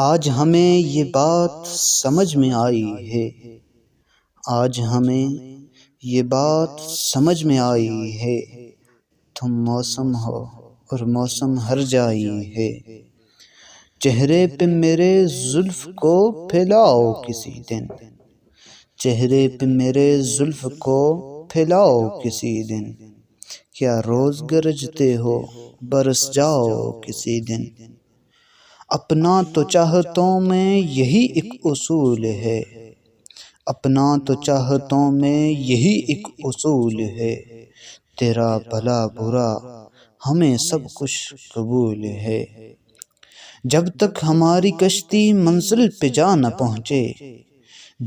آج ہمیں یہ بات سمجھ میں آئی ہے، آج ہمیں یہ بات سمجھ میں آئی ہے، تم موسم ہو اور موسم ہر جائی ہے۔ چہرے پہ میرے زلف کو پھیلاؤ کسی دن، چہرے پہ میرے زلف کو پھیلاؤ کسی دن، کیا روز گرجتے ہو برس جاؤ کسی دن۔ اپنا تو چاہتوں میں یہی ایک اصول ہے، اپنا تو چاہتوں میں یہی ایک اصول ہے، تیرا بھلا برا ہمیں سب کچھ قبول ہے۔ جب تک ہماری کشتی منزل پہ جا نہ پہنچے،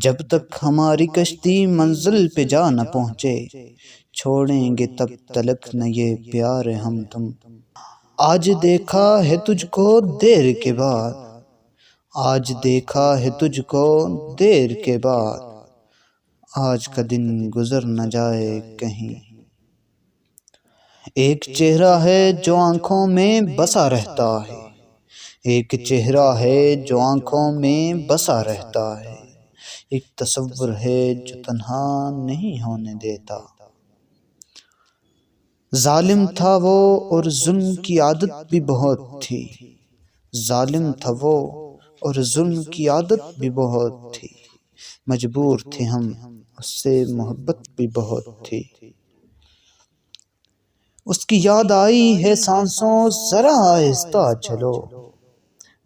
جب تک ہماری کشتی منزل پہ جا نہ پہنچے، چھوڑیں گے تب تلک نہ یہ پیار ہم تم۔ آج دیکھا ہے تجھ کو دیر کے بعد، آج دیکھا ہے تجھ کو دیر کے بعد، آج کا دن گزر نہ جائے کہیں۔ ایک چہرہ ہے جو آنکھوں میں بسا رہتا ہے، ایک چہرہ ہے جو آنکھوں میں بسا رہتا ہے، ایک تصور ہے جو تنہا نہیں ہونے دیتا۔ ظالم تھا وہ اور ظلم کی عادت بھی بہت تھی، ظالم تھا وہ اور ظلم کی عادت بھی بہت تھی، مجبور تھے ہم اس سے محبت بھی بہت تھی۔ اس کی یاد آئی ہے سانسوں ذرا آہستہ چلو،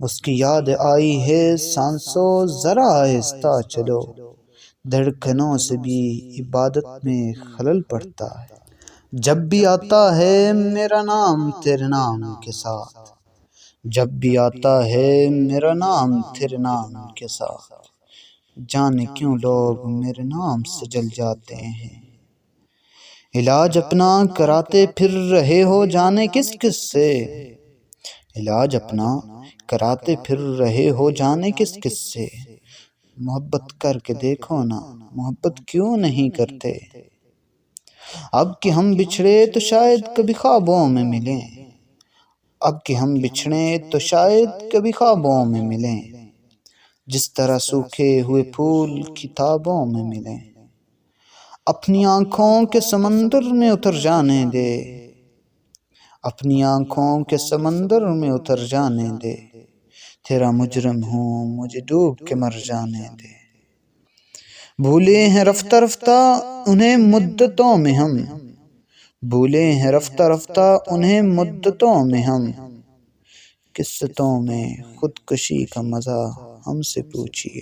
اس کی یاد آئی ہے سانسوں ذرا آہستہ چلو، دھڑکنوں سے بھی عبادت میں خلل پڑتا ہے۔ جب بھی آتا ہے میرا نام تیرے نام کے ساتھ، جب بھی آتا ہے میرا نام تیرے نام کے ساتھ، جانے کیوں لوگ میرے نام سے جل جاتے ہیں۔ علاج اپنا کراتے پھر رہے ہو جانے کس کس سے، علاج اپنا کراتے پھر رہے ہو جانے کس کس سے، محبت کر کے دیکھو نا محبت کیوں نہیں کرتے۔ اب کہ ہم بچھڑے تو شاید کبھی خوابوں میں ملیں، اب کہ ہم بچھڑے تو شاید کبھی خوابوں میں ملیں، جس طرح سوکھے ہوئے پھول کتابوں میں ملیں۔ اپنی آنکھوں کے سمندر میں اتر جانے دے، اپنی آنکھوں کے سمندر میں اتر جانے دے، تیرا مجرم ہوں مجھے ڈوب کے مر جانے دے۔ بھولے ہیں رفتہ رفتہ انہیں مدتوں میں ہم، بھولے ہیں رفتہ رفتہ انہیں مدتوں میں ہم، قصتوں میں خودکشی کا مزہ ہم سے پوچھیے۔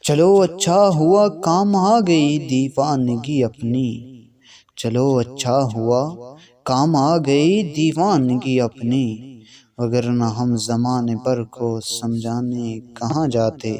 چلو اچھا ہوا کام آ گئی دیوانگی اپنی، چلو اچھا ہوا کام آ گئی دیوانگی اپنی، وگرنہ ہم زمانے بھر کو سمجھانے کہاں جاتے۔